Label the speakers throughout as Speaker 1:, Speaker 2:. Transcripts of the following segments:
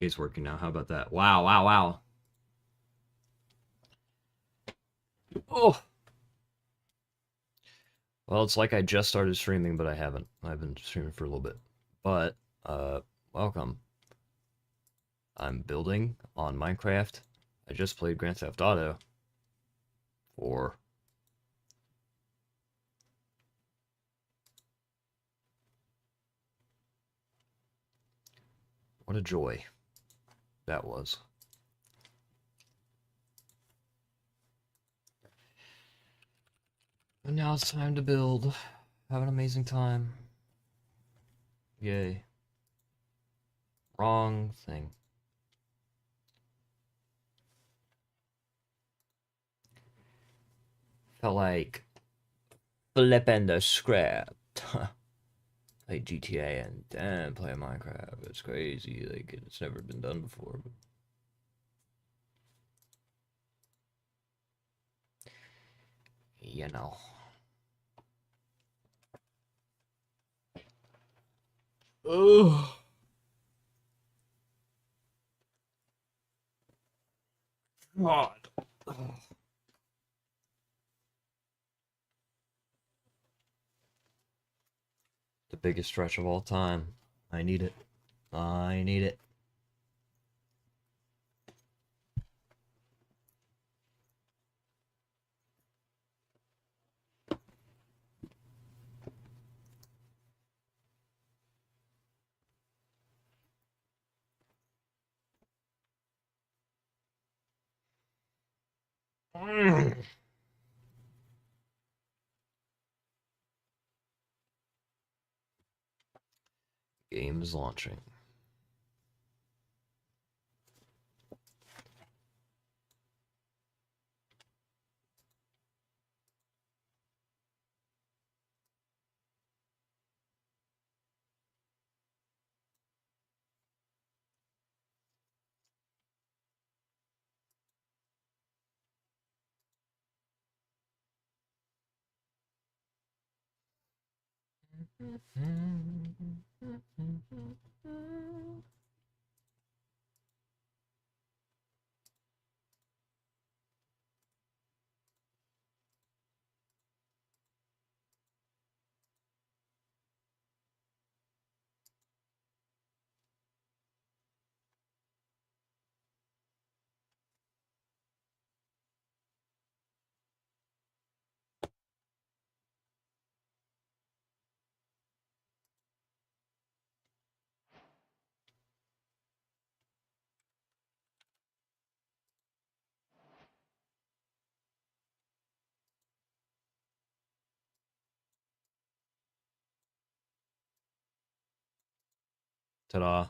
Speaker 1: It's working now. How about that? Wow, wow, wow. Oh, well, it's like I just started streaming, but I haven't. I've been streaming for a little bit. But, welcome. I'm building on Minecraft. I just played Grand Theft Auto 4. What a joy that was. And now it's time to build. Have an amazing time. Yay. Wrong thing. Felt like flipping the script. Play GTA and then play Minecraft. It's crazy. Like, it's never been done before. But you know. Oh, God. The biggest stretch of all time. I need it. I need it. Game is launching. Ta-da.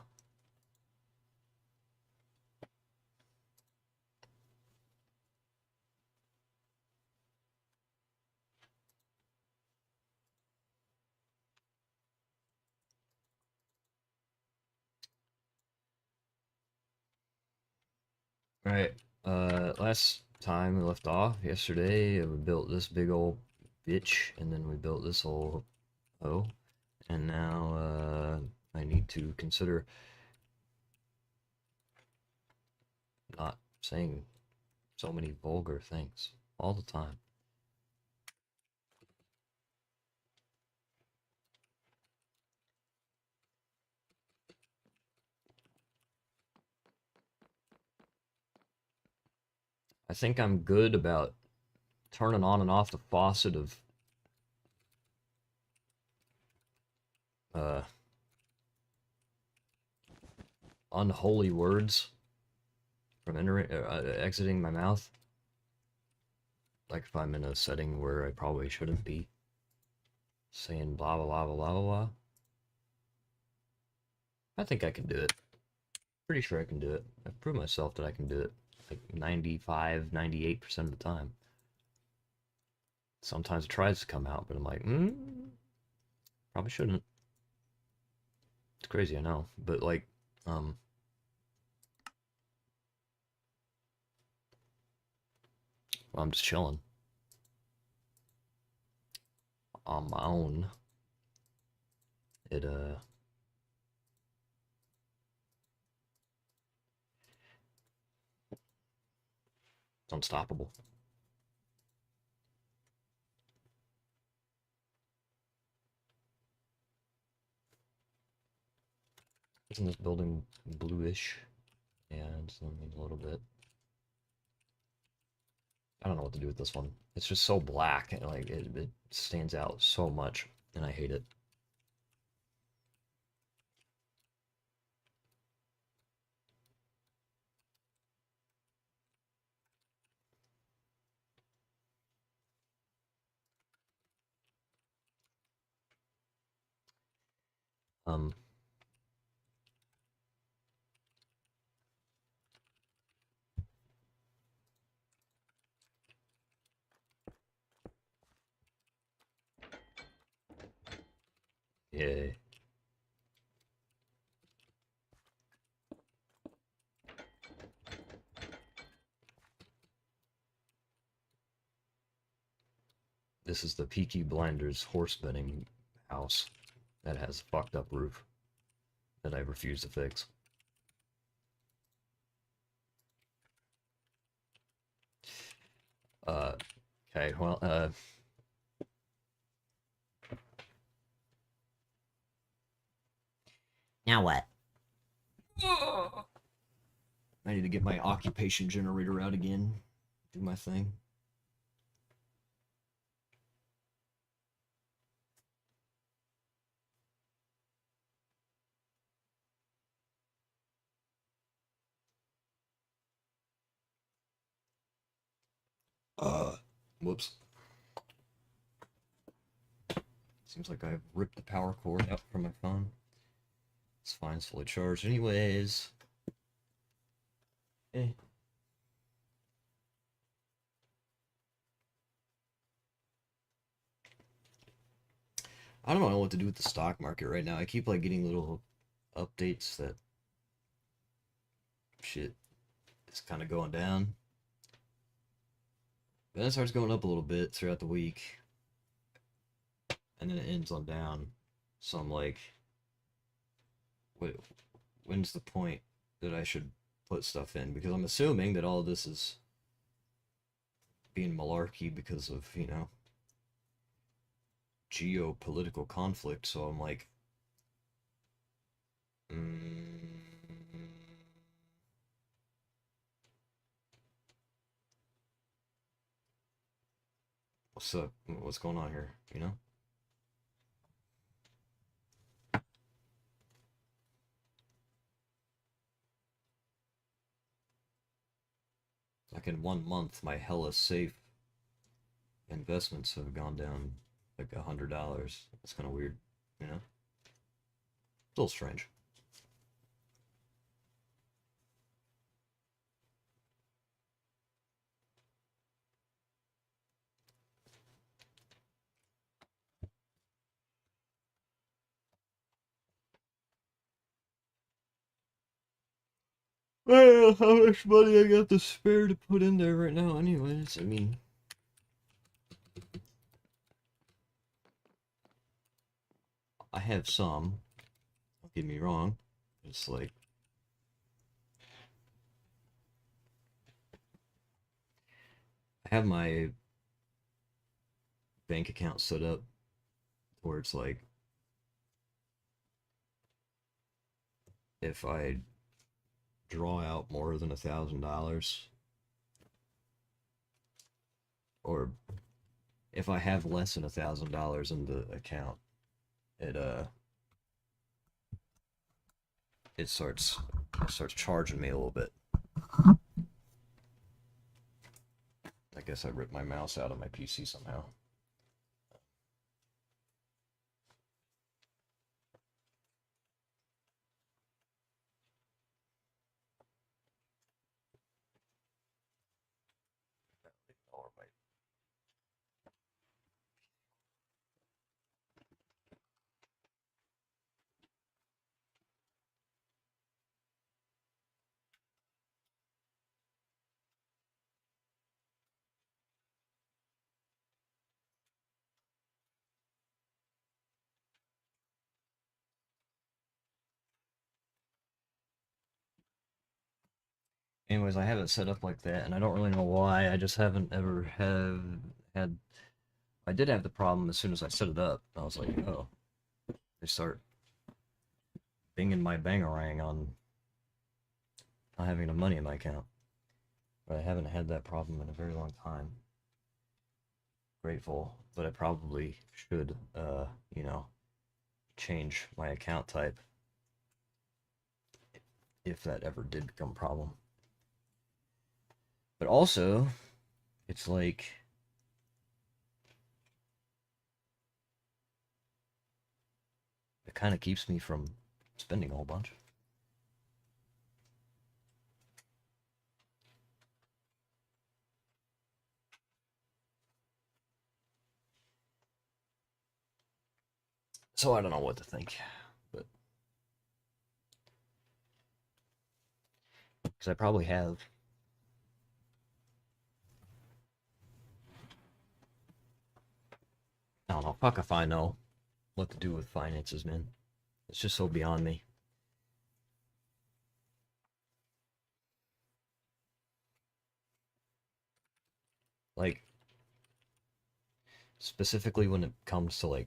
Speaker 1: Alright. Last time we left off, yesterday, we built this big old bitch, and then we built this old O. And now, I need to consider not saying so many vulgar things all the time. I think I'm good about turning on and off the faucet of uh, unholy words from entering, exiting my mouth. Like if I'm in a setting where I probably shouldn't be saying blah blah blah blah blah blah. I think I can do it. Pretty sure I can do it. I've proved myself that I can do it like 95, 98% of the time. Sometimes it tries to come out, but I'm like, probably shouldn't. It's crazy, I know. But like, um, well, I'm just chilling on my own. It It's unstoppable. Isn't this building bluish? Yeah, it's a little bit. I don't know what to do with this one. It's just so black and like it stands out so much, and I hate it. Um, yeah. This is the Peaky Blinders horse betting house that has a fucked up roof that I refuse to fix. Okay, well,
Speaker 2: Now what?
Speaker 1: I need to get my occupation generator out again. Do my thing. Uh, Whoops. Seems like I've ripped the power cord out from my phone. It's fine, it's fully charged anyways. Eh. I don't know what to do with the stock market right now. I keep like getting little updates that shit is kind of going down. Then it starts going up a little bit throughout the week, and then it ends on down. So I'm like, when's the point that I should put stuff in? Because I'm assuming that all of this is being malarkey because of, geopolitical conflict. So I'm like, mm, what's up? What's going on here? Like in 1 month, my hella safe investments have gone down like $100. That's kind of weird, you know? It's a little strange. I don't know how much money I got to spare to put in there right now, anyways. I mean, I have some. Don't get me wrong. It's like, I have my bank account set up where it's like, if I draw out more than $1,000, or if I have less than $1,000 in the account, it it starts charging me a little bit. I guess I ripped my mouse out of my PC somehow. Anyways, I have it set up like that, and I don't really know why. I just haven't ever have had. I did have the problem as soon as I set it up. I was like, oh, they start binging my bangarang on not having enough money in my account. But I haven't had that problem in a very long time. Grateful, but I probably should, you know, change my account type if that ever did become a problem. But also, it's like it kind of keeps me from spending a whole bunch. So I don't know what to think, but because I probably have. I don't know. Fuck if I know what to do with finances, man. It's just so beyond me. Like, specifically when it comes to like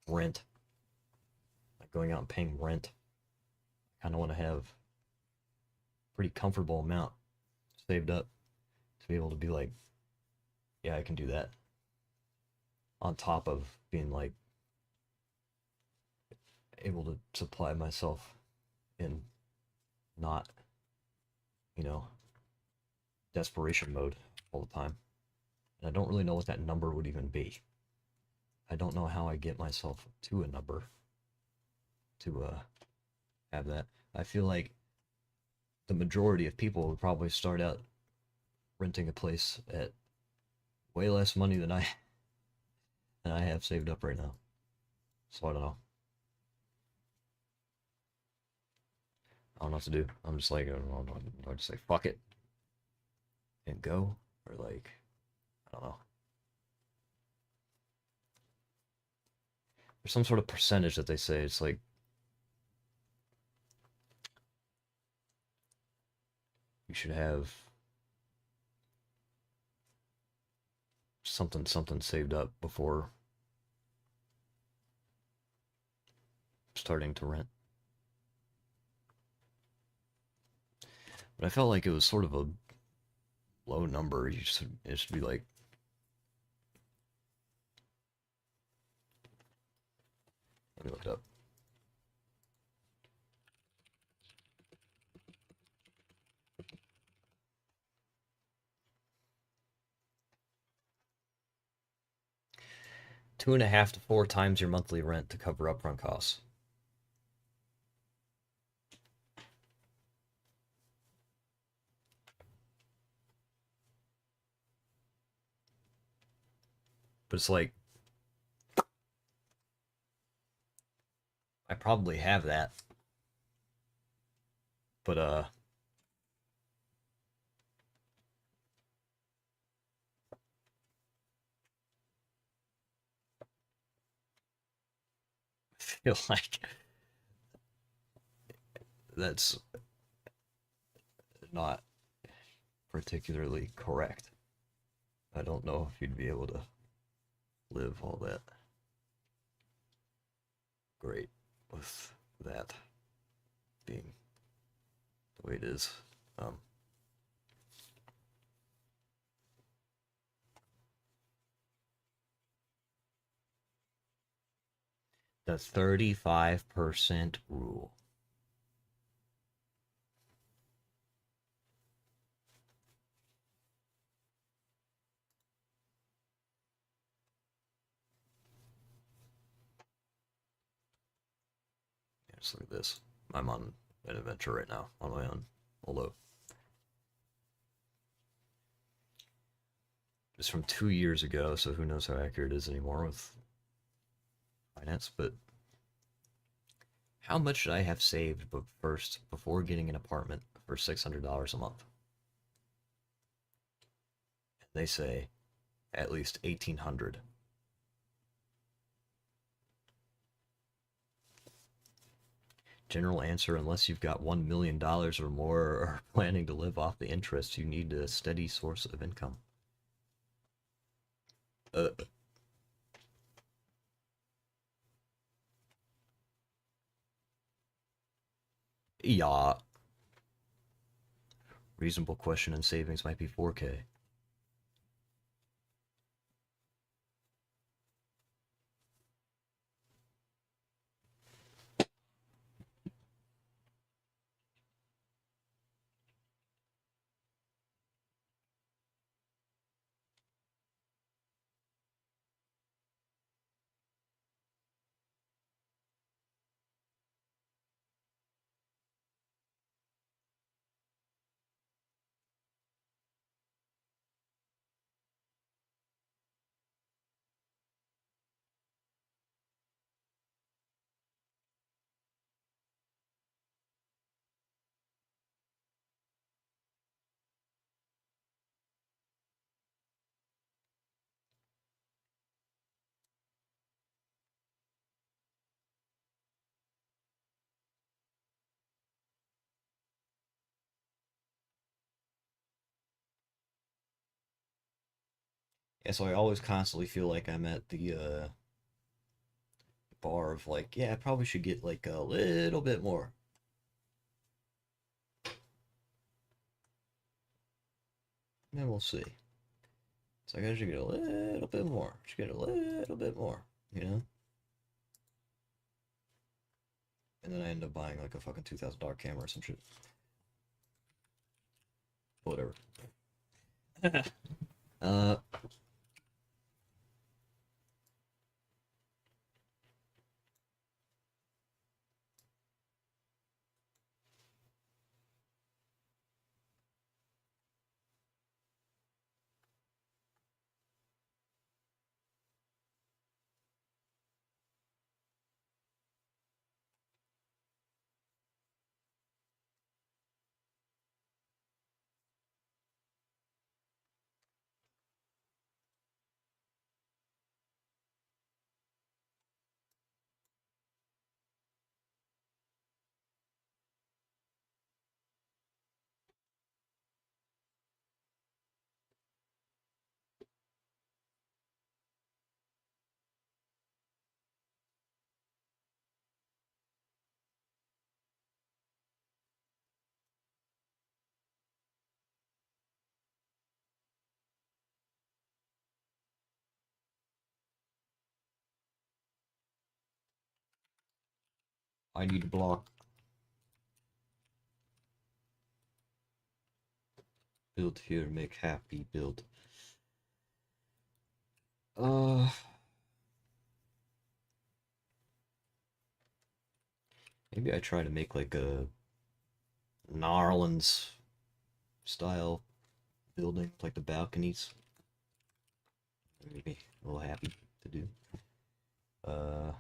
Speaker 1: rent, like going out and paying rent, I kind of want to have a pretty comfortable amount saved up to be able to be like, yeah, I can do that. On top of being like able to supply myself in not, you know, desperation mode all the time. And I don't really know what that number would even be. I don't know how I get myself to a number to have that. I feel like the majority of people would probably start out renting a place at way less money than I have saved up right now. So I don't know. I don't know what to do. I'm just like, I don't know. Do I just say fuck it and go, or like, I don't know. There's some sort of percentage that they say it's like you should have something something saved up before starting to rent. But I felt like it was sort of a low number. It should be like, let me look it up. Two and a half to four times your monthly rent to cover upfront costs. But it's like I probably have that. But I feel like that's not particularly correct. I don't know if you'd be able to live all that great with that being the way it is. Um, the 35% rule. Yeah, just look at this. I'm on an adventure right now on my own, although it's from 2 years ago, so who knows how accurate it is anymore with finance. But how much should I have saved but first before getting an apartment for $600 a month? They say at least 1,800. General answer: unless you've got $1 million or more or are planning to live off the interest, you need a steady source of income. Uh, yeah. Reasonable question and savings might be 4K. Yeah, so I always constantly feel like I'm at the bar of like, yeah, I probably should get like a little bit more. And we'll see. It's like I should get a little bit more. Should get a little bit more, you know? And then I end up buying like a fucking $2,000 camera or some shit. Whatever. uh, I need to block. Build here, make happy, build. Uh, Maybe I try to make like a Narlands style building, like the balconies. Maybe a little happy to do. Uh,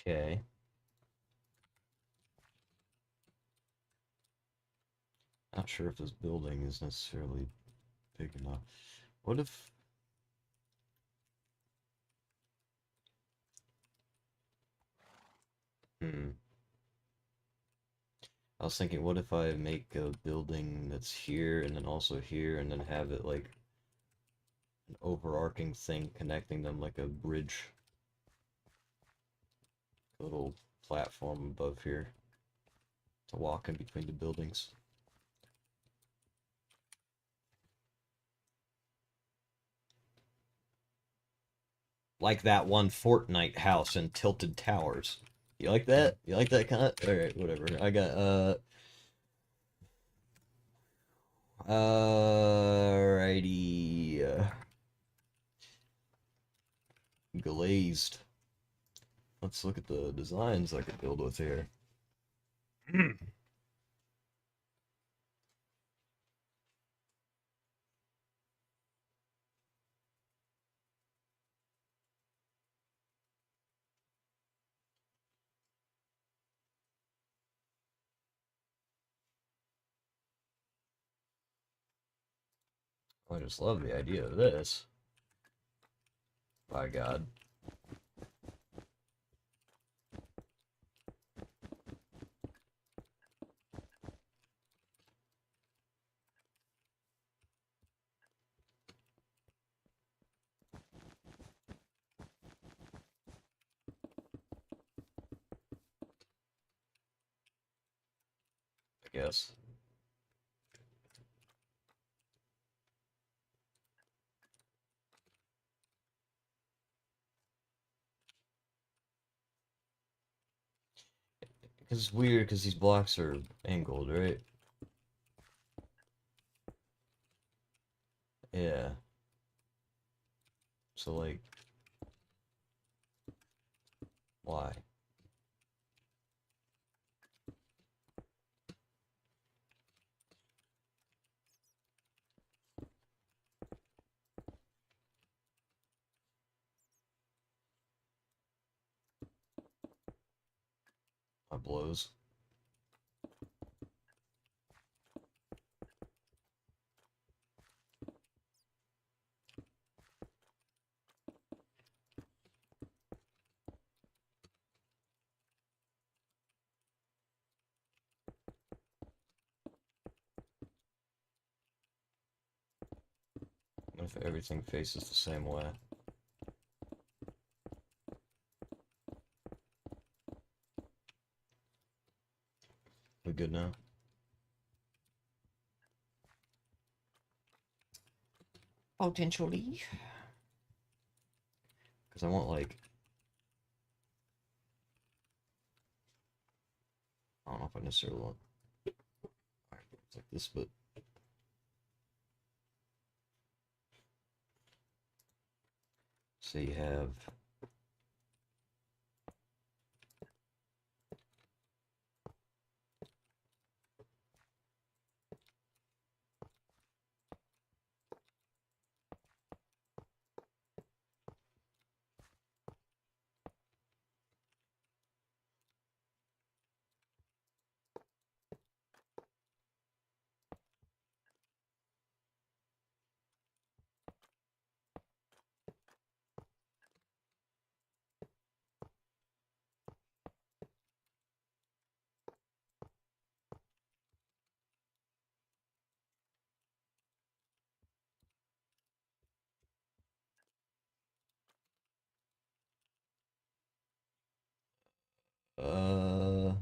Speaker 1: okay. Not sure if this building is necessarily big enough. What if Hmm. I was thinking, what if I make a building that's here and then also here and then have it like an overarching thing connecting them like a bridge, a little platform above here to walk in between the buildings. Like that one Fortnite house in Tilted Towers. You like that? You like that kind of? Alright, whatever. I got, alrighty. Glazed. Let's look at the designs I could build with here. I just love the idea of this. By God. I guess. Because it's weird because these blocks are angled, right? Yeah. So, like, why? My blows. What if everything faces the same way? We good now? Potentially. Because I want, like, I don't know if I necessarily want. Alright, it's like this, but. So you have. Uh.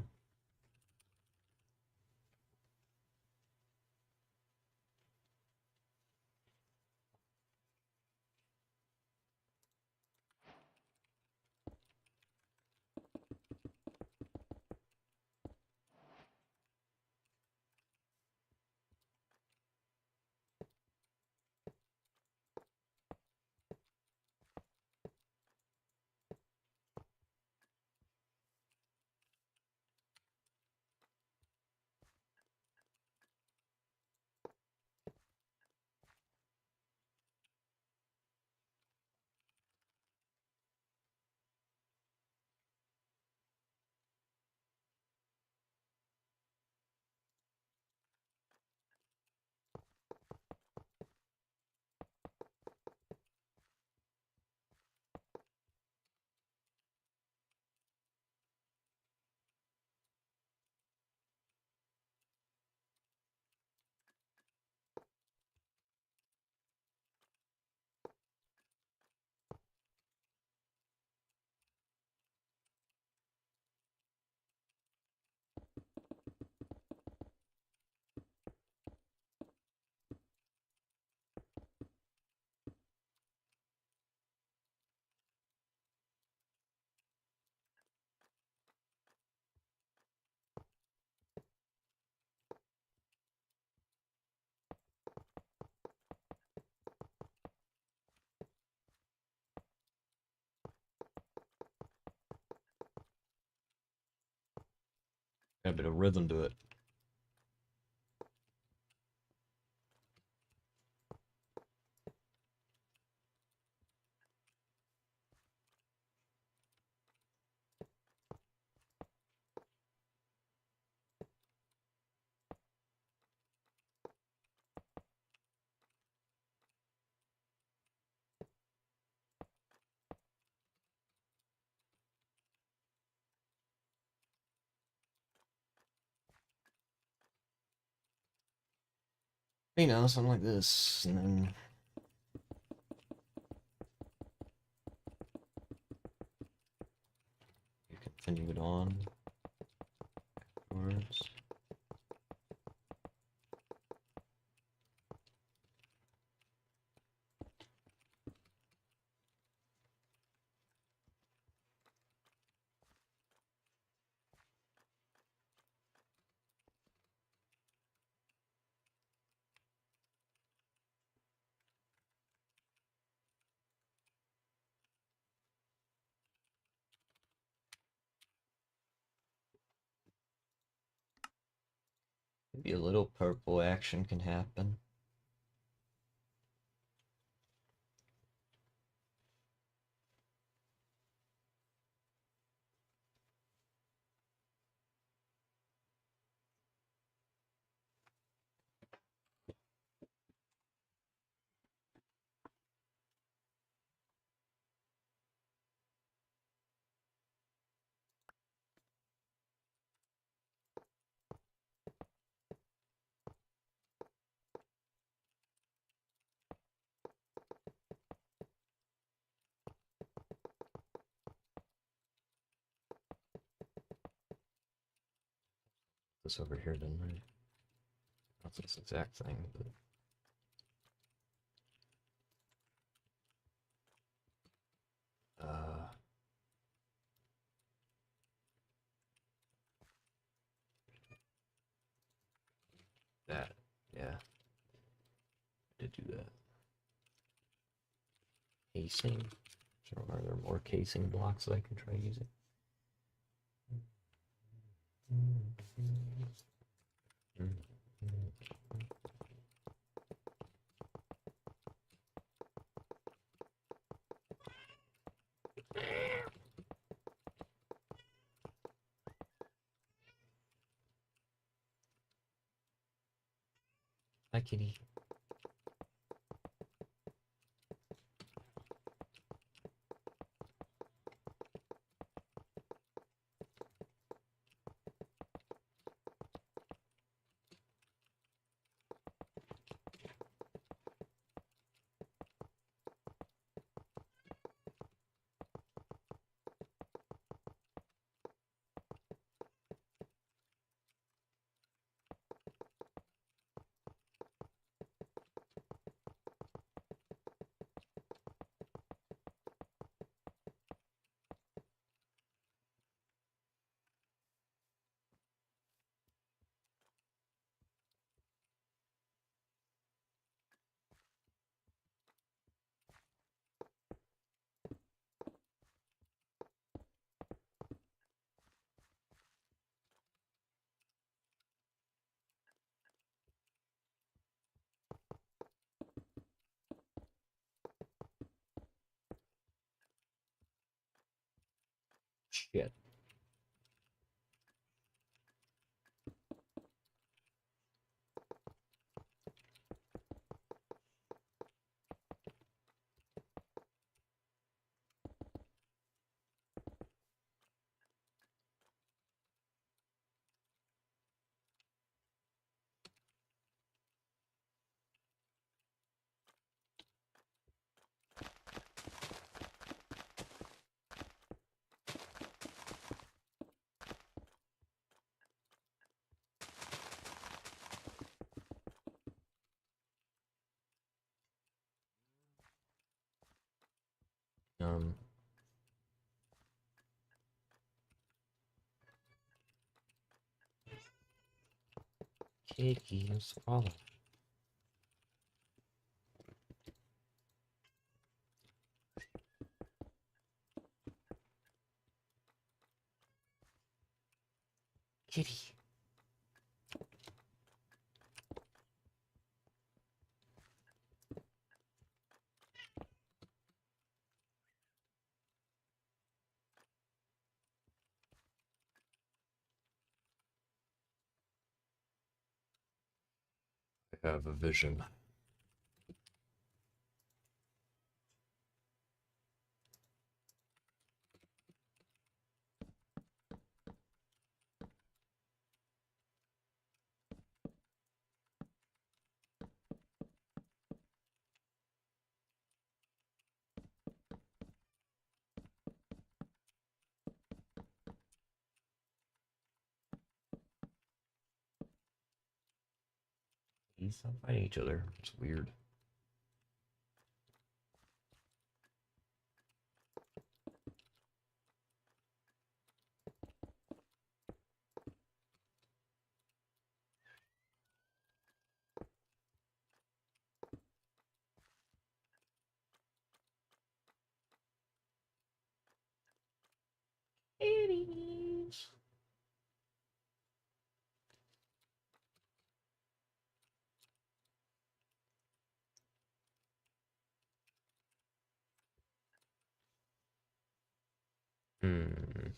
Speaker 1: Got a bit of rhythm to it. You know, something like this, and then you continue it on afterwards. Maybe a little purple action can happen. This over here, didn't I? Not this exact thing, but that, yeah, I did do that. Casing. So are there more casing blocks that I can try using? Hi, kitty. Shit. Um, Kitty, what's the problem? Kitty. have a vision. He's not fighting each other. It's weird. Kitties. Hmm.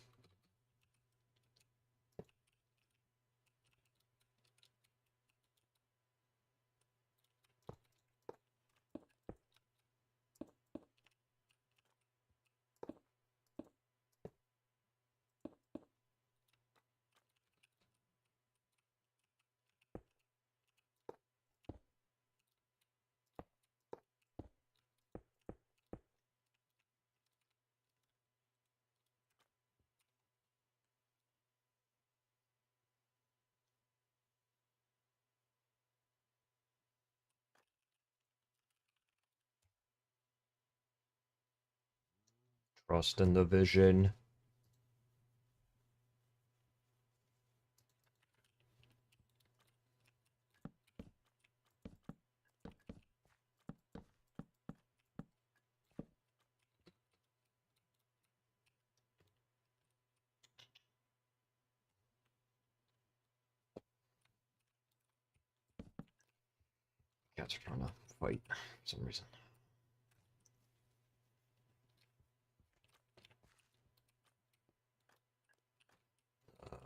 Speaker 1: Trust in the vision. Cats are trying to fight for some reason. Uh,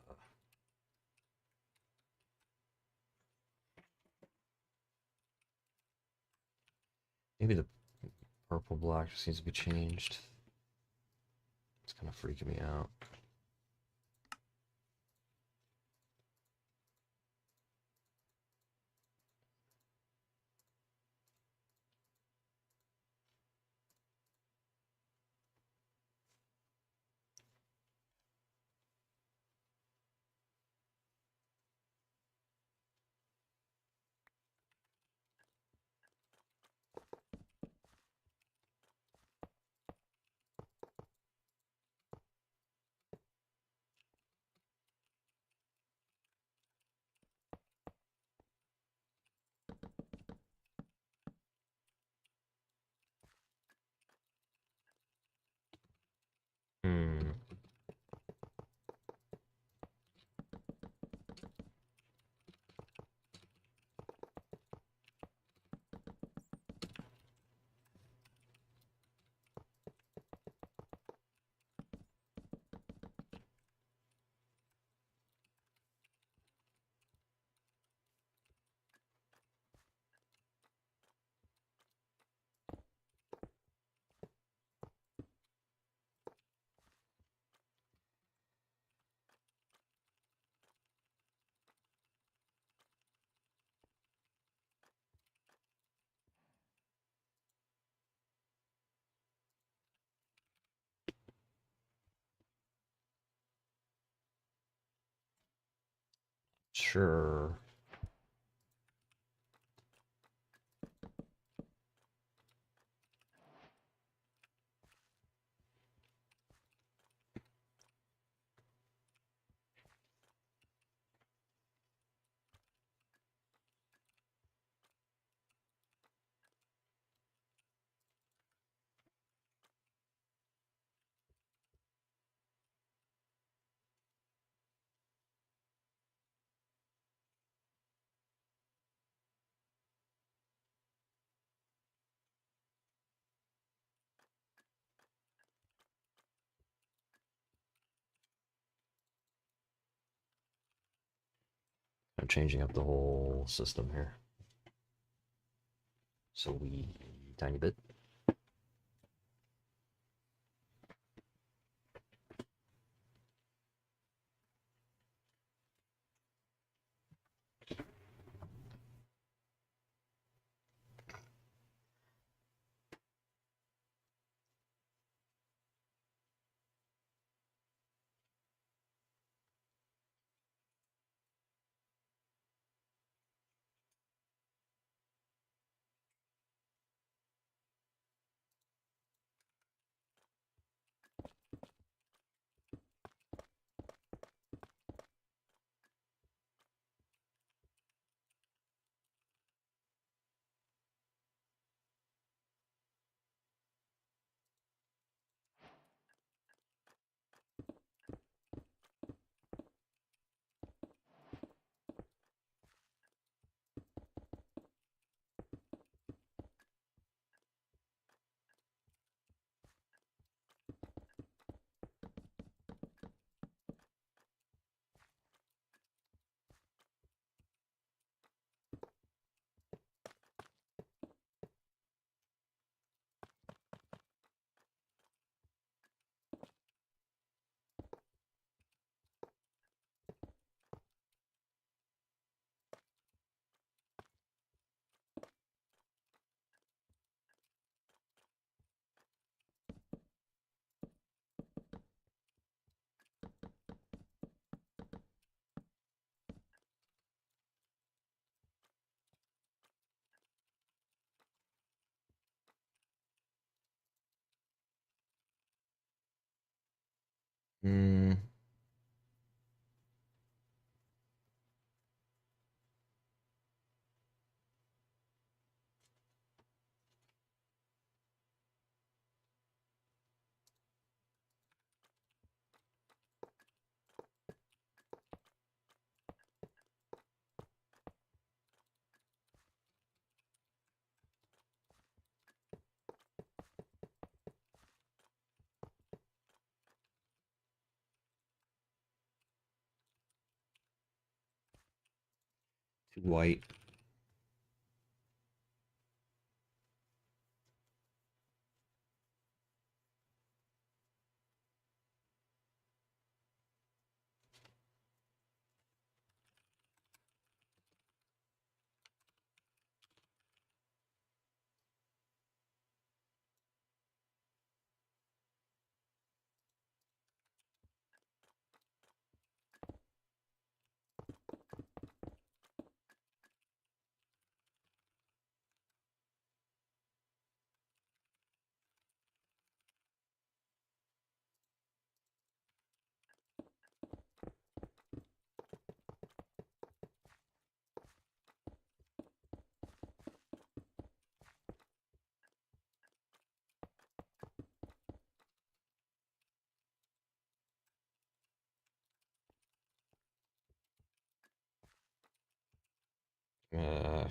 Speaker 1: Maybe the purple block just needs to be changed. It's kind of freaking me out. Hmm. Sure. I'm changing up the whole system here. So we tiny bit. Hmm. Too white. Uh,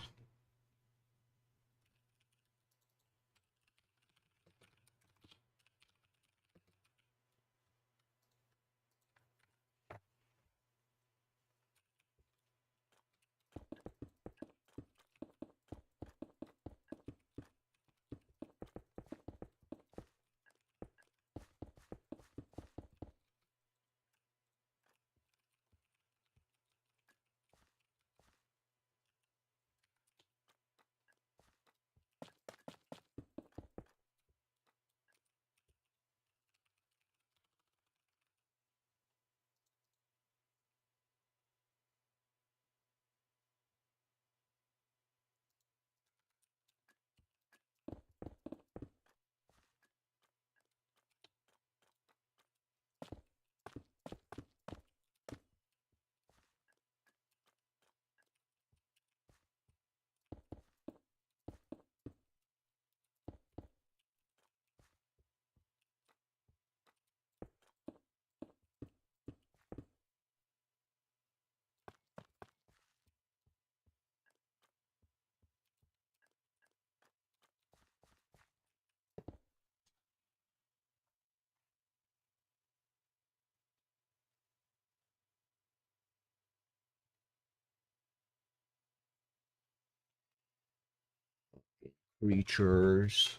Speaker 1: creatures.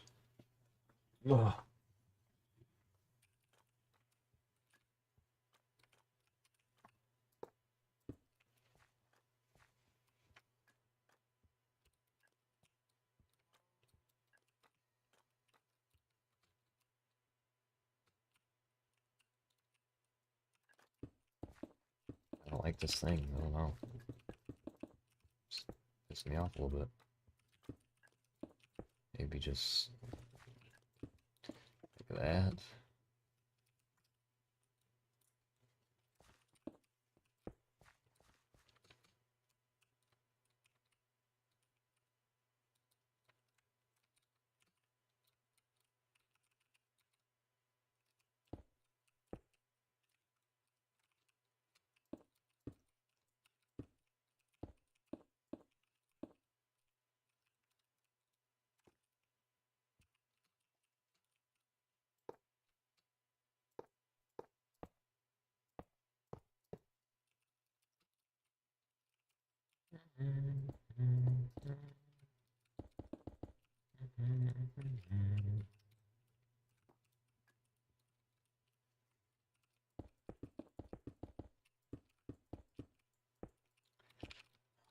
Speaker 1: Ugh. I don't like this thing. I don't know. It's pissing me off a little bit. Maybe just like that.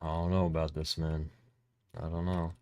Speaker 1: I don't know about this, man. I don't know.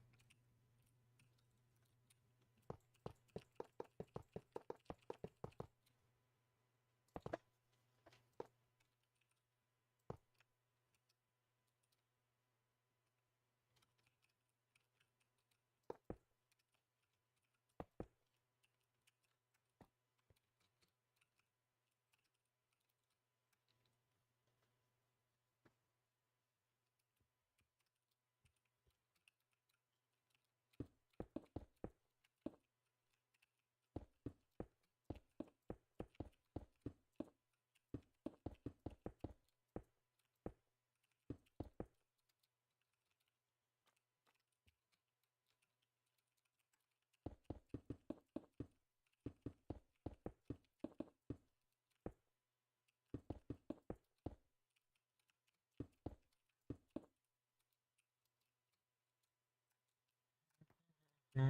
Speaker 1: I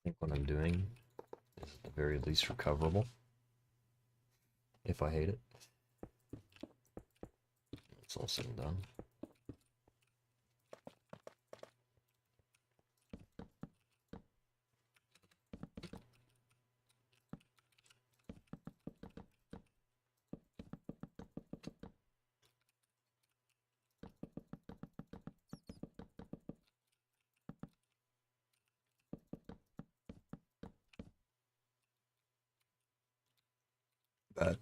Speaker 1: think what I'm doing is at the very least recoverable. If I hate it. It's all said and done. But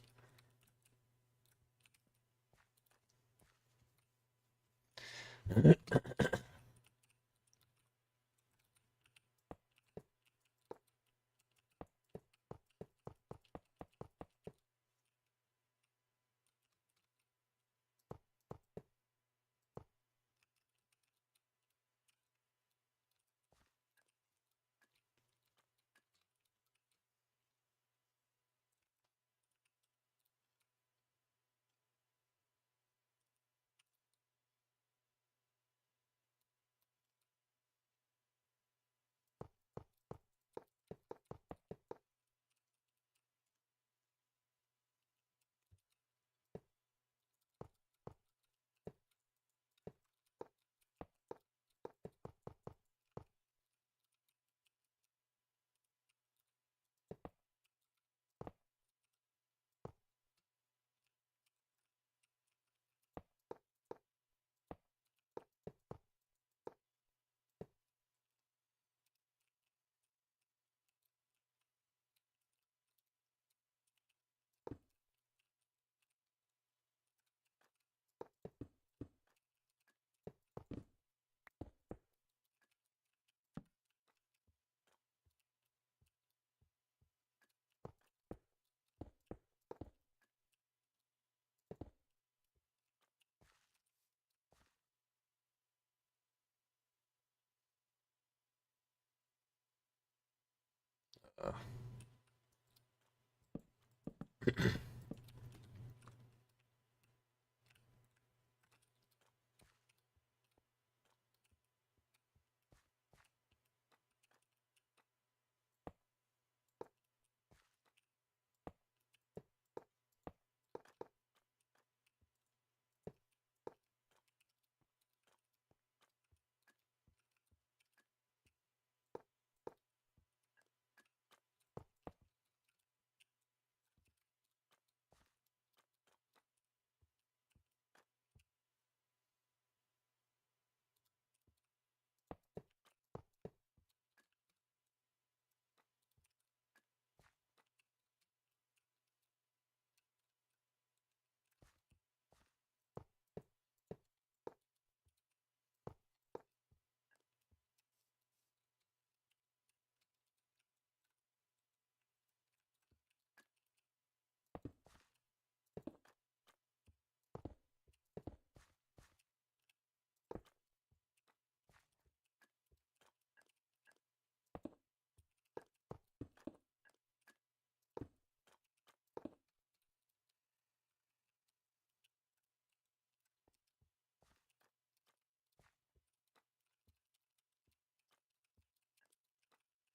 Speaker 1: Uh,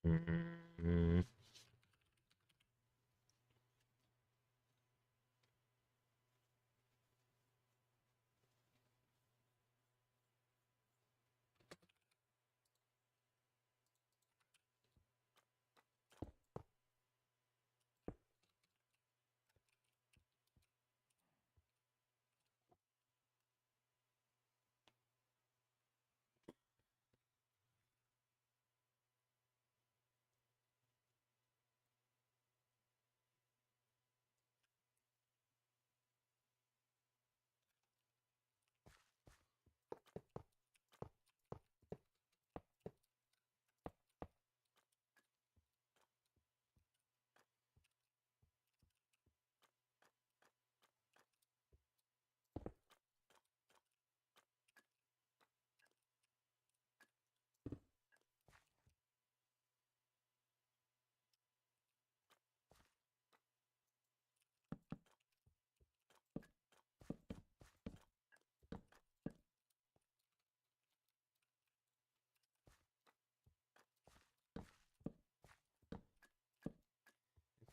Speaker 1: mm,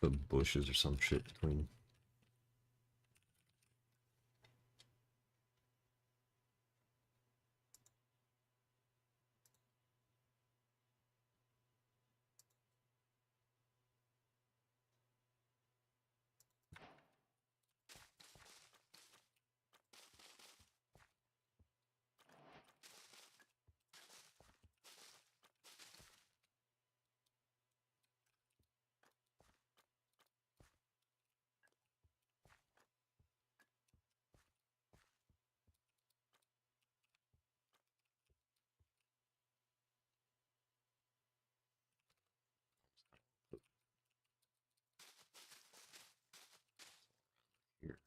Speaker 1: put bushes or some shit between. Here.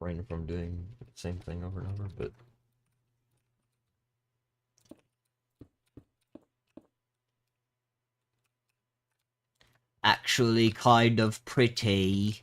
Speaker 1: Refrain from doing the same thing over and over, but
Speaker 2: Actually kind of pretty.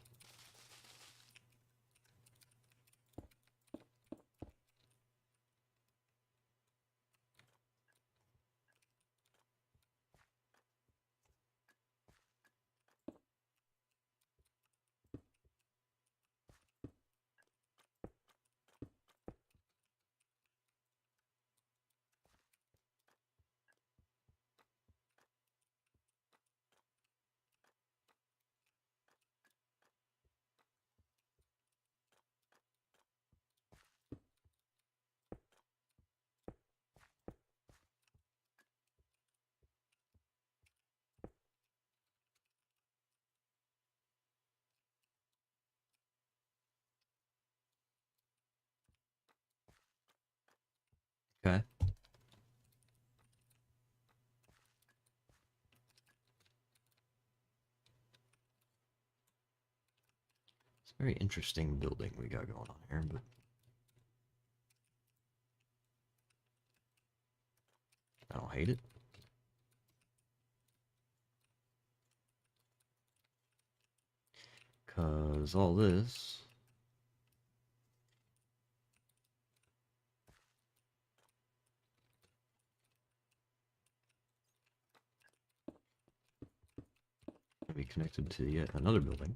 Speaker 1: Okay. It's a very interesting building we got going on here, but I don't hate it. Cause all this can be connected to yet another building.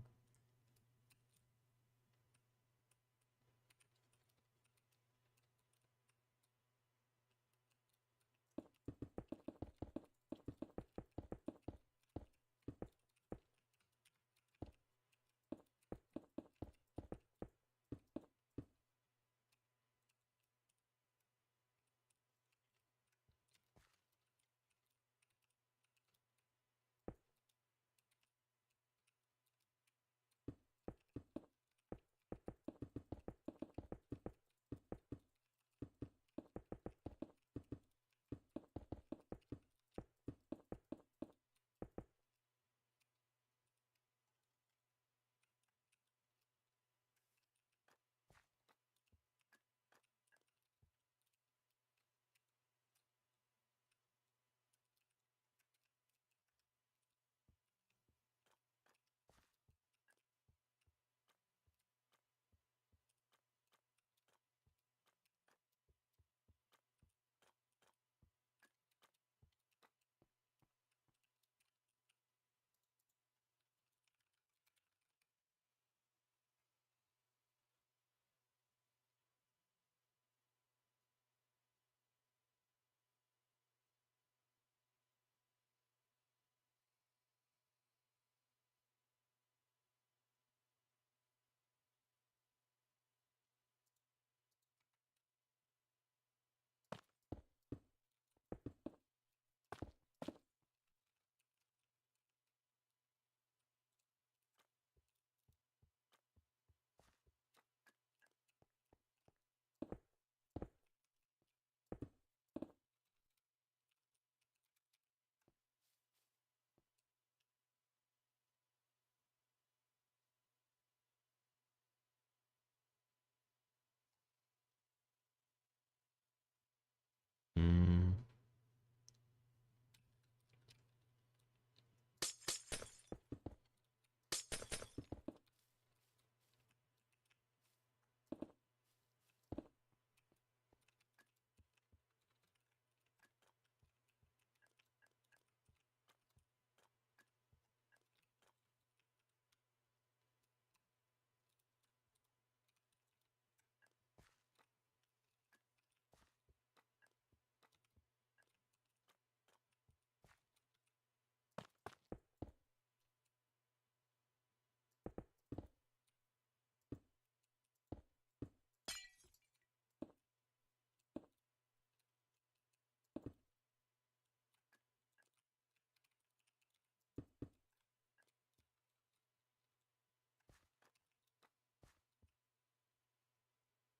Speaker 1: Mm,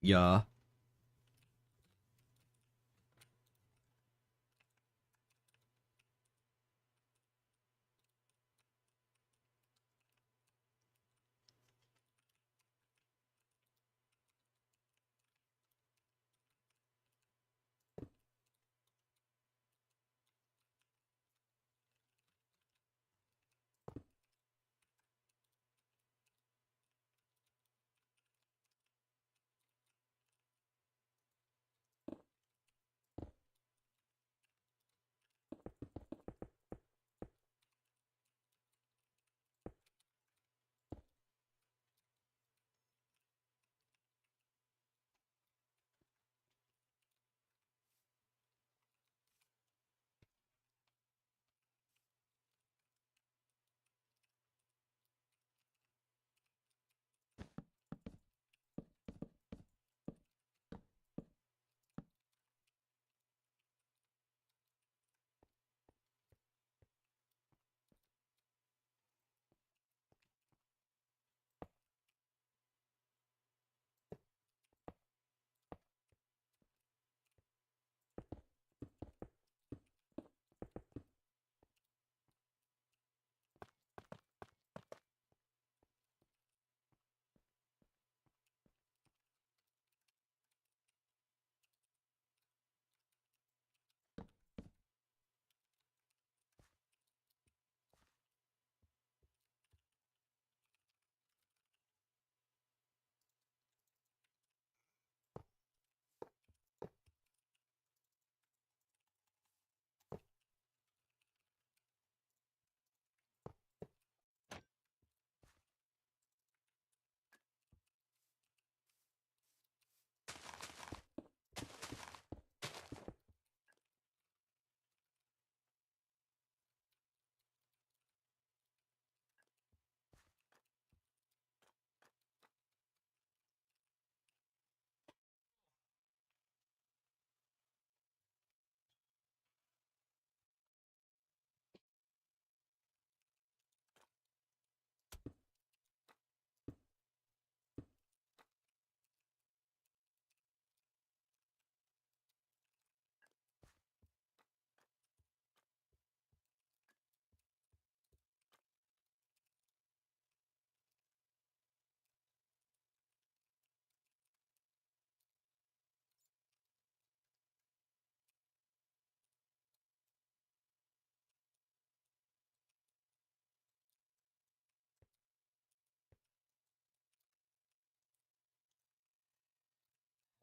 Speaker 1: yeah.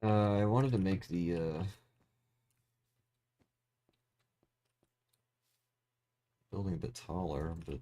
Speaker 1: I wanted to make the building a bit taller, but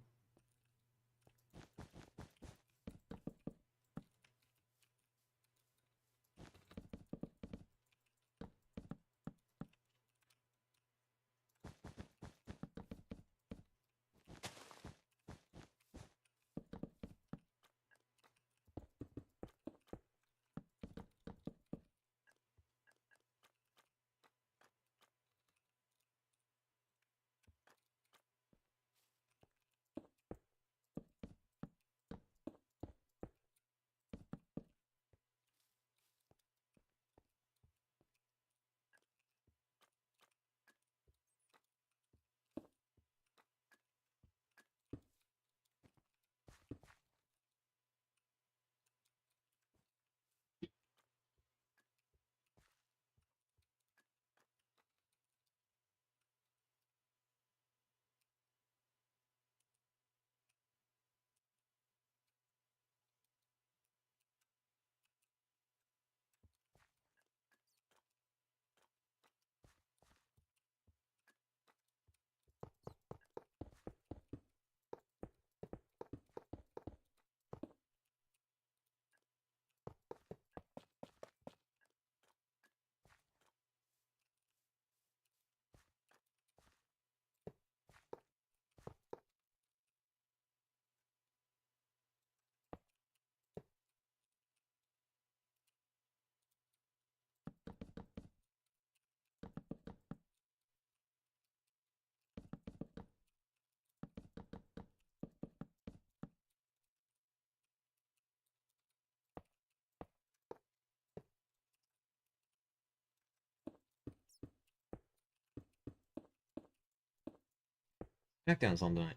Speaker 1: check down something.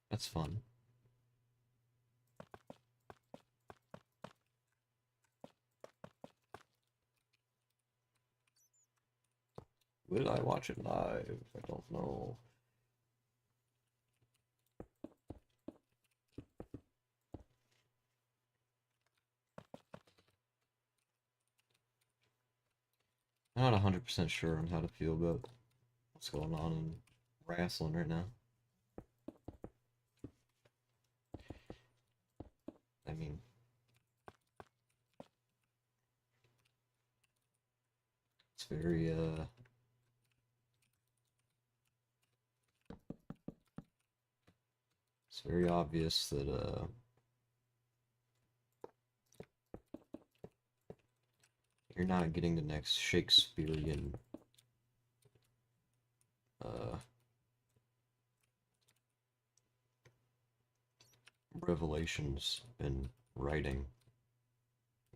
Speaker 1: That's fun. Will I watch it live? I don't know. I'm not 100% sure on how to feel about what's going on in wrestling right now. I mean, it's very it's very obvious that you're not getting the next Shakespearean uh revelations in writing,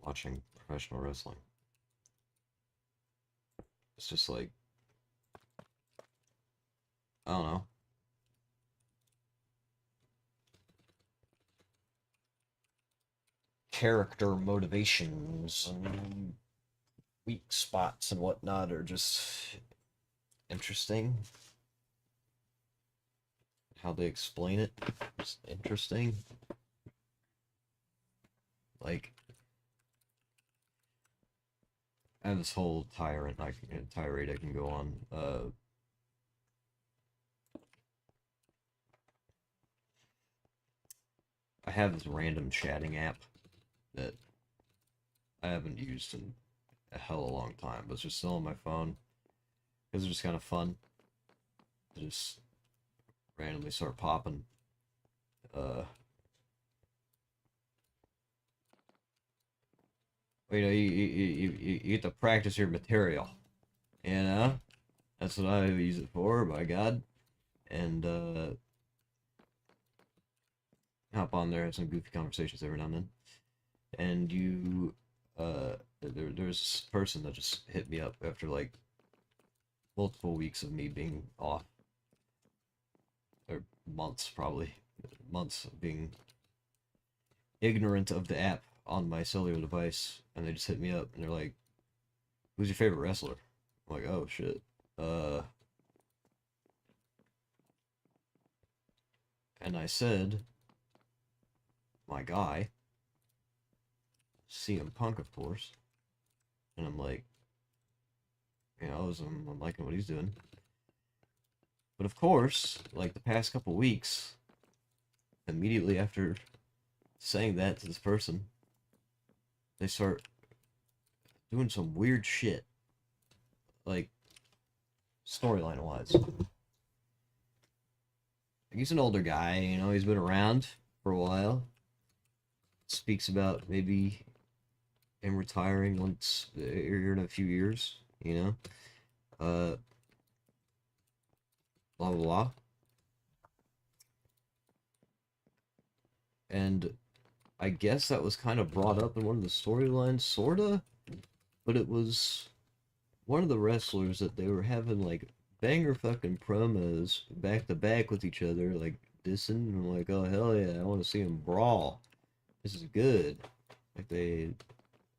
Speaker 1: watching professional wrestling. It's just like, I don't know. Character motivations and weak spots and whatnot are just interesting. How they explain it is interesting. Like, I have this whole tirade I can go on. I have this random chatting app that I haven't used in a hell of a long time, but it's just still on my phone because it's just kind of fun to just randomly start popping. Uh, you get to practice your material, you know. That's what I use it for. By God, and hop on there, have some goofy conversations every now and then. And there's this person that just hit me up after like multiple weeks of me being off, or months probably, months of being ignorant of the app on my cellular device, and they just hit me up and they're like, "Who's your favorite wrestler?" I'm like, "Oh shit." And I said, my guy, CM Punk, of course, and I'm like, I'm liking what he's doing. But of course, like the past couple weeks, immediately after saying that to this person, they start doing some weird shit, like storyline wise. He's an older guy, he's been around for a while. Speaks about maybe him retiring once here in a few years, Uh, blah blah blah. And I guess that was kind of brought up in one of the storylines, sorta, but it was one of the wrestlers that they were having like banger fucking promos back to back with each other, like dissing. And I'm like, oh hell yeah, I want to see them brawl. This is good. Like they're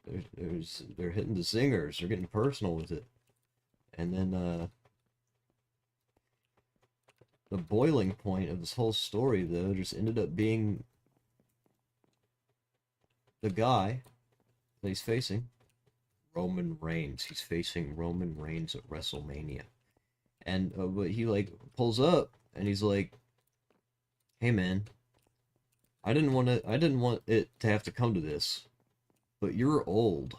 Speaker 1: hitting the zingers. They're getting personal with it. And then the boiling point of this whole story though just ended up being the guy that he's facing, Roman Reigns. He's facing Roman Reigns at WrestleMania. And but he like pulls up and he's like, "Hey man, I didn't want it to have to come to this, but you're old."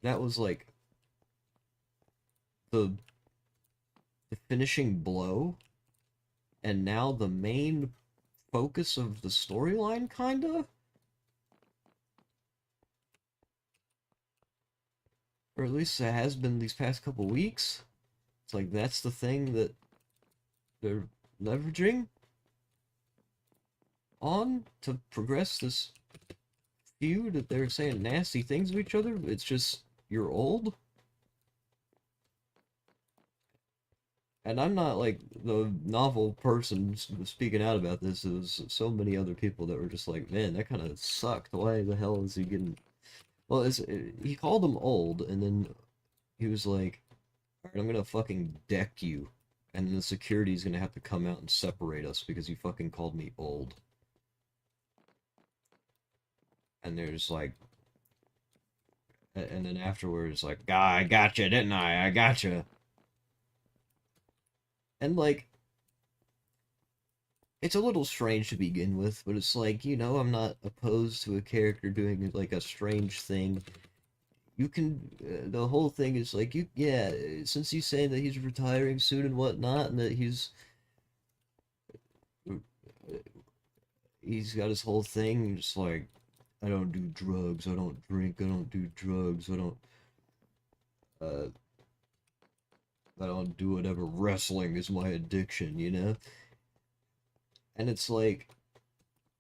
Speaker 1: That was like the the finishing blow, and now the main focus of the storyline, kinda, or at least it has been these past couple weeks. It's like that's the thing that they're leveraging on to progress this feud, that they're saying nasty things of each other. It's just you're old. And I'm not like the novel person speaking out about this. There was so many other people that were just like, man, that kind of sucked. Why the hell is he getting? Well, he called him old, and then he was like, all right, I'm gonna fucking deck you, and then the security's gonna have to come out and separate us because you fucking called me old. And there's like, and then afterwards, like, ah, I gotcha, didn't I? I gotcha. And like, it's a little strange to begin with, but it's like, I'm not opposed to a character doing like a strange thing. You can, the whole thing is like, yeah, since he's saying that he's retiring soon and whatnot, and that uh, he's got his whole thing, just like, I don't do drugs, I don't drink, I don't do drugs, uh, I don't do whatever, wrestling is my addiction. And it's like,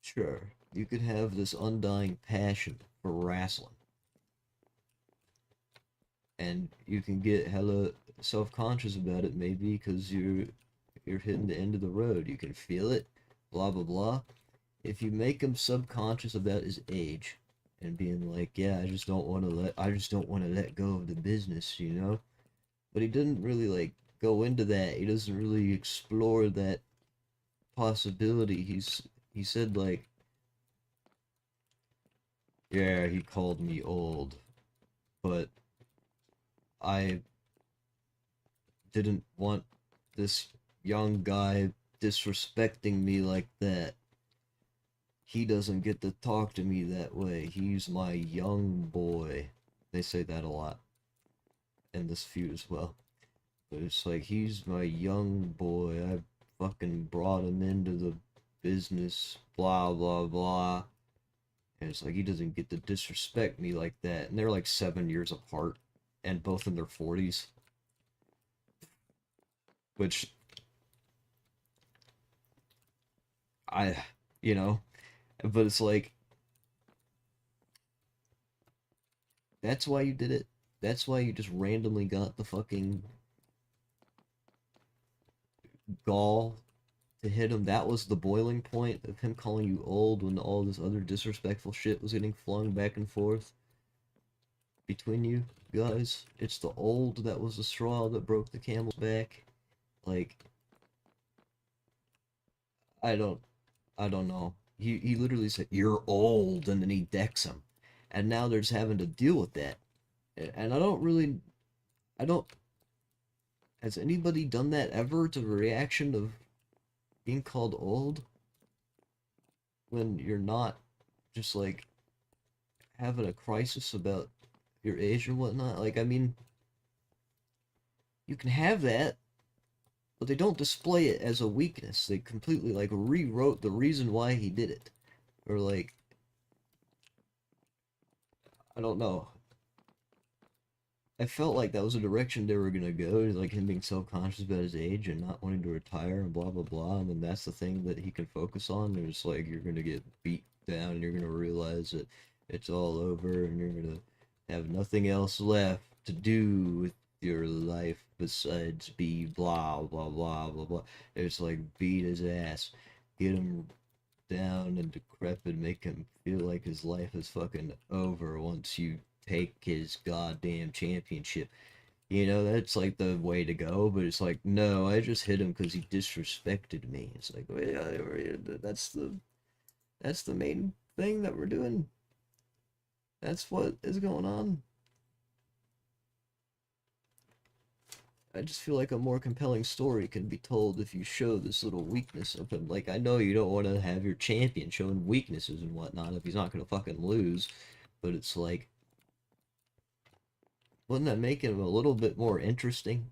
Speaker 1: sure, you could have this undying passion for wrestling, and you can get hella self-conscious about it maybe because you're hitting the end of the road. You can feel it, blah blah blah. If you make him subconscious about his age and being like, yeah, I just don't want to let go of the business. But he didn't really like go into that. He doesn't really explore that possibility. He said like, yeah, he called me old, but I didn't want this young guy disrespecting me like that. He doesn't get to talk to me that way. He's my young boy. They say that a lot in this feud as well. But it's like, he's my young boy. I fucking brought him into the business, blah, blah, blah. And it's like, he doesn't get to disrespect me like that. And they're like 7 years apart and both in their 40s. Which, I, you know, but it's like, that's why you did it. That's why you just randomly got the fucking gall to hit him. That was the boiling point of him calling you old when all this other disrespectful shit was getting flung back and forth between you guys. It's the old that was the straw that broke the camel's back. Like,
Speaker 2: I don't I don't know. He literally said you're old, and then he decks him, and now they're just having to deal with that. And I don't. Has anybody done that ever to the reaction of being called old when you're not just like having a crisis about your age or whatnot? Like, I mean, you can have that, but they don't display it as a weakness. They completely like rewrote the reason why he did it, or like I don't know. I felt like that was the direction they were gonna go, like him being self-conscious about his age and not wanting to retire and blah blah blah, and then that's the thing that he can focus on. There's like you're gonna get beat down and you're gonna realize that it's all over and you're gonna have nothing else left to do with your life besides be blah blah blah blah blah. It's like beat his ass, get him down and decrepit, make him feel like his life is fucking over once you take his goddamn championship. You know, that's like the way to go, but it's like, no, I just hit him because he disrespected me. It's like, well, yeah, that's the main thing that we're doing. That's what is going on. I just feel like a more compelling story can be told if you show this little weakness of him. Like, I know you don't want to have your champion showing weaknesses and whatnot if he's not going to fucking lose, but it's like, wouldn't that make him a little bit more interesting?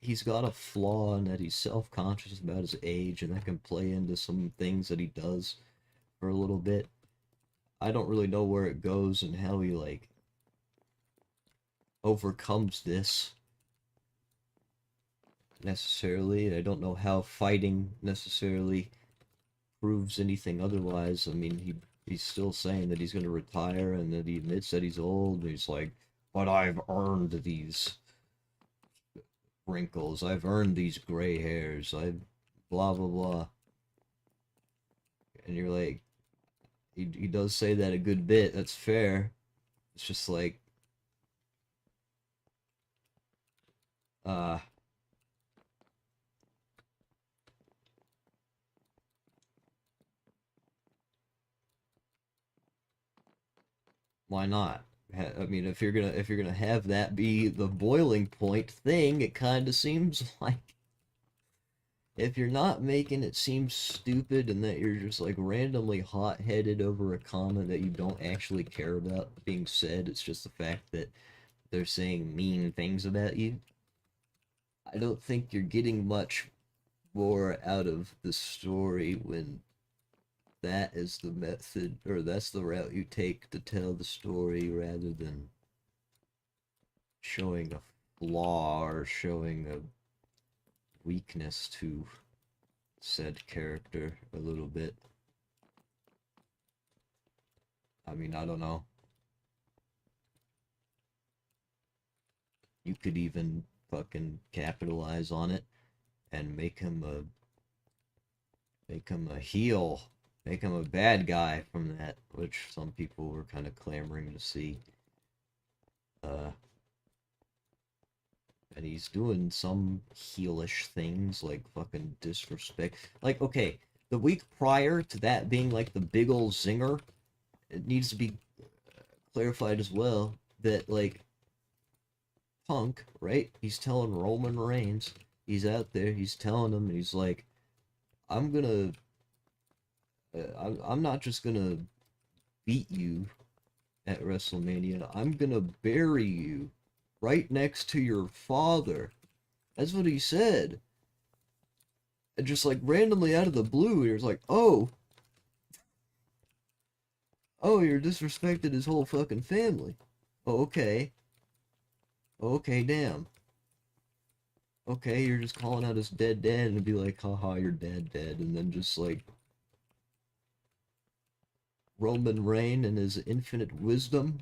Speaker 2: He's got a flaw in that he's self-conscious about his age, and that can play into some things that he does for a little bit. I don't really know where it goes and how he like overcomes this necessarily. I don't know how fighting necessarily proves anything otherwise. I mean, he's still saying that he's going to retire and that he admits that he's old. He's like, but I've earned these wrinkles. I've earned these gray hairs. I've blah blah blah. And you're like, he does say that a good bit. That's fair. It's just like, uh, why not? I mean, if you're gonna have that be the boiling point thing, it kind of seems like if you're not making it seem stupid and that you're just like randomly hot-headed over a comment that you don't actually care about being said, it's just the fact that they're saying mean things about you. I don't think you're getting much more out of the story when that is the method or that's the route you take to tell the story rather than showing a flaw or showing a weakness to said character a little bit. I mean, I don't know. You could even fucking capitalize on it and make him a heel, make him a bad guy from that, which some people were kind of clamoring to see. Uh, and he's doing some heelish things like fucking disrespect. Like, okay, the week prior to that being like the big old zinger, it needs to be clarified as well that like Punk, right? He's telling Roman Reigns, he's out there, he's telling him, and he's like, I'm gonna, I'm not just gonna beat you at WrestleMania. I'm gonna bury you right next to your father. That's what he said. And just like randomly out of the blue, he was like, oh, you're disrespected his whole fucking family. Oh, okay. Okay, damn. Okay, you're just calling out his dead dad and be like, haha, your dad dead. And then just like Roman Reign and his infinite wisdom,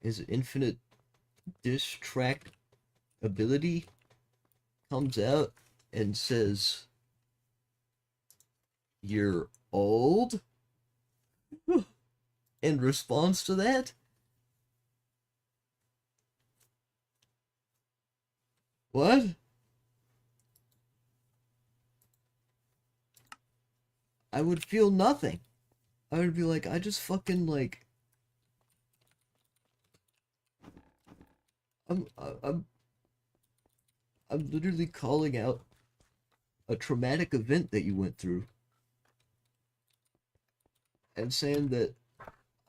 Speaker 2: his infinite diss track ability comes out and says, you're old? In response to that? What? I would feel nothing. I would be like, I just fucking like, I'm, I'm, I'm literally calling out a traumatic event that you went through and saying that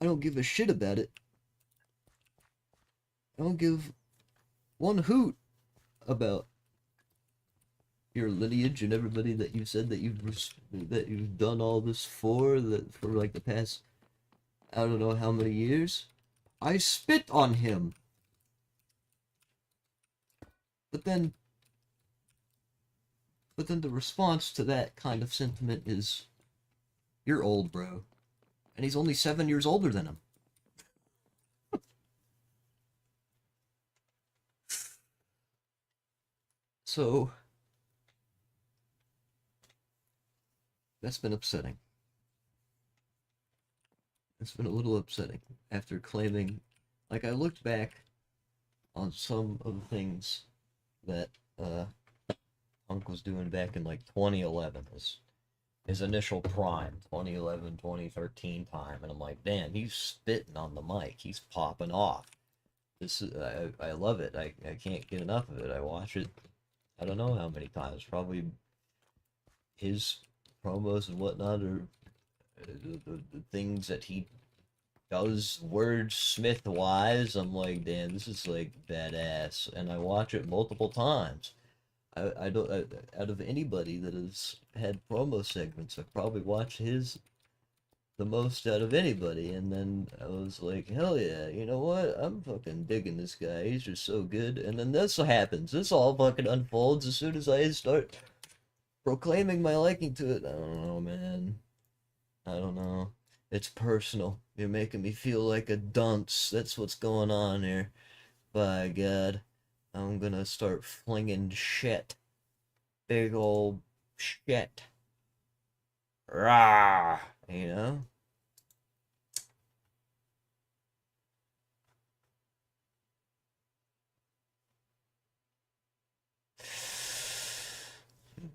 Speaker 2: I don't give a shit about it. I don't give one hoot about your lineage and everybody that you said that you've done all this for, that for like the past I don't know how many years. I spit on him. But then the response to that kind of sentiment is, you're old, bro. And he's only 7 years older than him. So that's been upsetting. It's been a little upsetting after claiming, like, I looked back on some of the things that Punk was doing back in like 2011, his initial prime, 2011, 2013 time, and I'm like, damn, he's spitting on the mic, he's popping off. This is, I love it. I can't get enough of it. I watch it, I don't know how many times. Probably his promos and whatnot are the things that he does wordsmith wise. I'm like, damn, this is like badass, and I watch it multiple times. I don't out of anybody that has had promo segments, I've probably watched his the most out of anybody, and then I was like, hell yeah, you know what? I'm fucking digging this guy. He's just so good. And then this happens. This all fucking unfolds as soon as I start proclaiming my liking to it. I don't know, man. I don't know. It's personal. You're making me feel like a dunce. That's what's going on here. By God, I'm gonna start flinging shit. Big old shit. Rah! You know?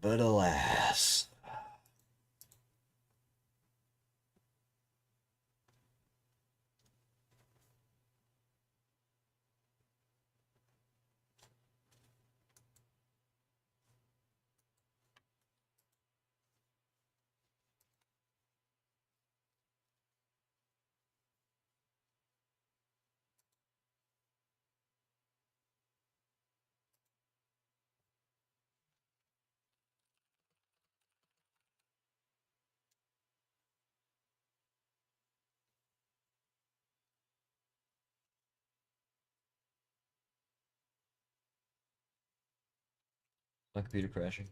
Speaker 2: But alas. My computer crashing.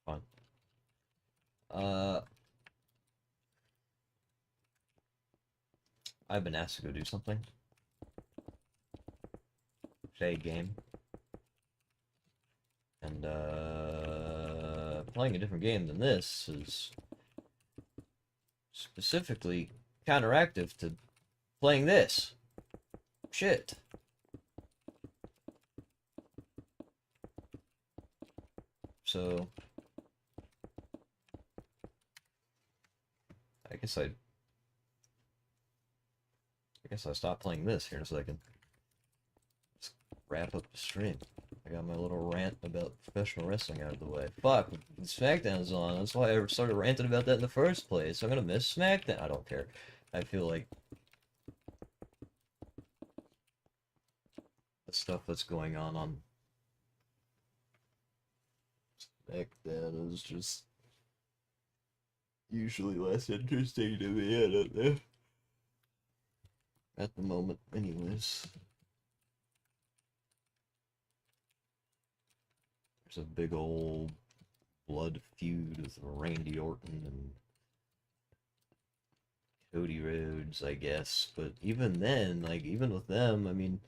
Speaker 2: Fine. Uh, I've been asked to go do something. Play a game. And, playing a different game than this is specifically counteractive to playing this. Shit. So, I guess I I stop playing this here in a second. Let's wrap up the stream. I got my little rant about professional wrestling out of the way. Fuck, SmackDown's on. That's why I started ranting about that in the first place. I'm gonna miss SmackDown. I don't care. I feel like the stuff that's going on SmackDown is just usually less interesting to me. I don't know. At the moment, anyways. There's a big old blood feud with Randy Orton and Cody Rhodes, I guess. But even then, like, even with them, I mean,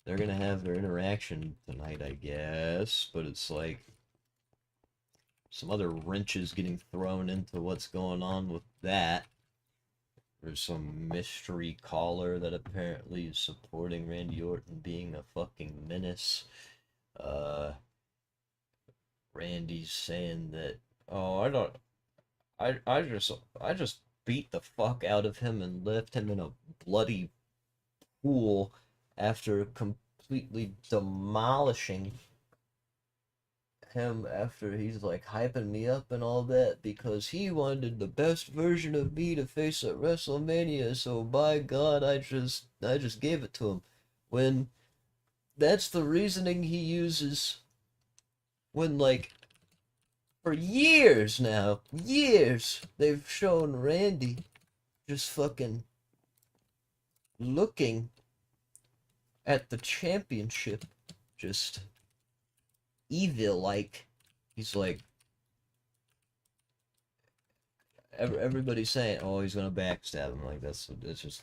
Speaker 2: they're gonna have their interaction tonight, I guess. But it's like some other wrenches getting thrown into what's going on with that. There's some mystery caller that apparently is supporting Randy Orton being a fucking menace. Uh, Randy's saying that, oh, I don't, I just beat the fuck out of him and left him in a bloody pool after completely demolishing him after he's like hyping me up and all that because he wanted the best version of me to face at WrestleMania. So by God, I just gave it to him. When that's the reasoning he uses when like for years now, years they've shown Randy just fucking looking at the championship just evil like. He's like, everybody's saying, "Oh, he's gonna backstab him." Like that's just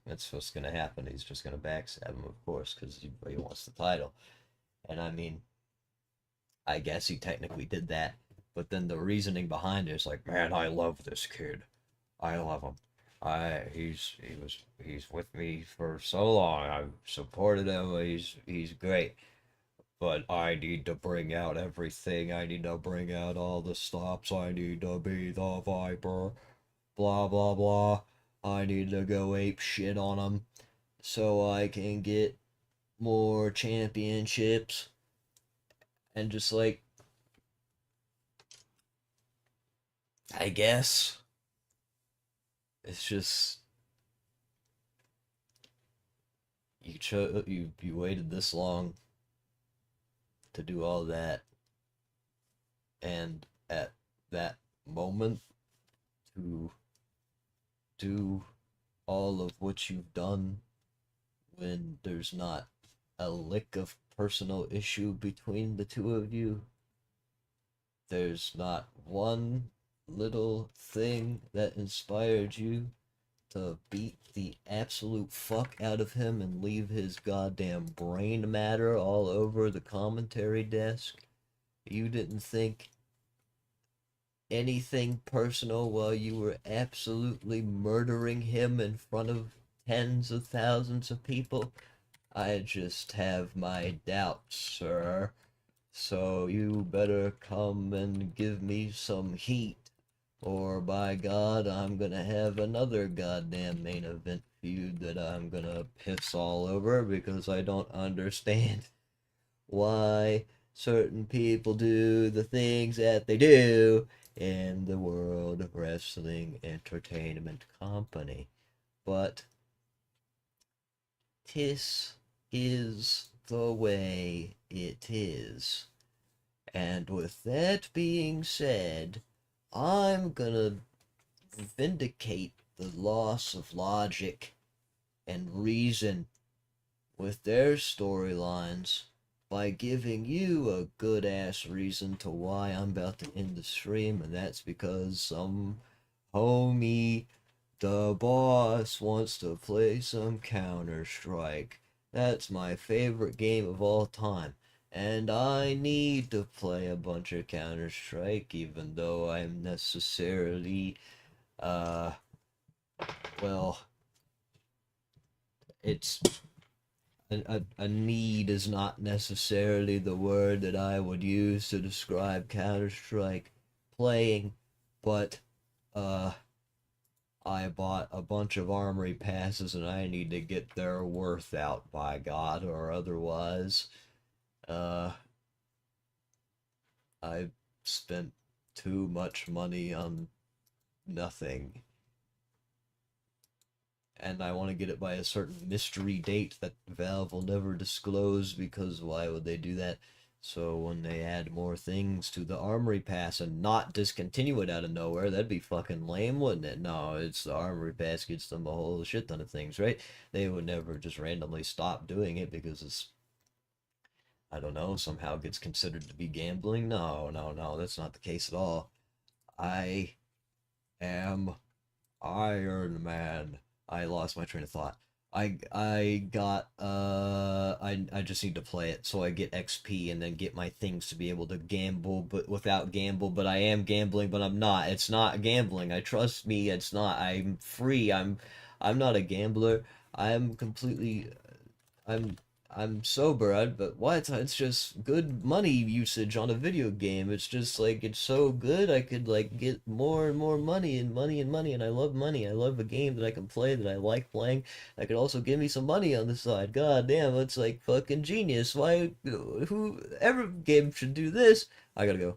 Speaker 2: that's what's gonna happen. He's just gonna backstab him, of course, because he wants the title. And I mean, I guess he technically did that, but then the reasoning behind it is like, man, I love this kid. I love him. He's with me for so long. I've supported him. He's great. But I need to bring out everything. I need to bring out all the stops. I need to be the Viper. Blah blah blah. I need to go ape shit on him so I can get more championships. And just like, I guess it's just you waited this long to do all that, and at that moment to do all of what you've done when there's not a lick of personal issue between the two of you. There's not one little thing that inspired you to beat the absolute fuck out of him and leave his goddamn brain matter all over the commentary desk. You didn't think anything personal while you were absolutely murdering him in front of tens of thousands of people. I just have my doubts, sir. So you better come and give me some heat, or by God, I'm gonna have another goddamn main event feud that I'm gonna piss all over because I don't understand why certain people do the things that they do in the World Wrestling Entertainment Company. But this is the way it is. And with that being said, I'm gonna vindicate the loss of logic and reason with their storylines by giving you a good ass reason to why I'm about to end the stream, and that's because some homie, the boss, wants to play some Counter Strike. That's my favorite game of all time. And I need to play a bunch of Counter Strike, even though I'm necessarily, uh, well, it's a need is not necessarily the word that I would use to describe Counter Strike playing, but uh, I bought a bunch of armory passes and I need to get their worth out by God, or otherwise, uh, I spent too much money on nothing. And I want to get it by a certain mystery date that Valve will never disclose because why would they do that? So when they add more things to the Armory Pass and not discontinue it out of nowhere, that'd be fucking lame, wouldn't it? No, it's the Armory Pass gets them a whole shit ton of things, right? They would never just randomly stop doing it because it's, I don't know, somehow gets considered to be gambling. No, no, no, that's not the case at all. I am Iron Man. I lost my train of thought. I got I just need to play it so I get XP and then get my things to be able to gamble but without gamble, but I am gambling but I'm not. It's not gambling. I trust me, it's not. I'm free. I'm not a gambler. I'm completely I'm I'm sober, but what? It's just good money usage on a video game. It's just like it's so good. I could like get more and more money and money and money, and I love money. I love a game that I can play that I like playing. That could also give me some money on the side. God damn, it's like fucking genius. Why? Who? Every game should do this. I gotta go.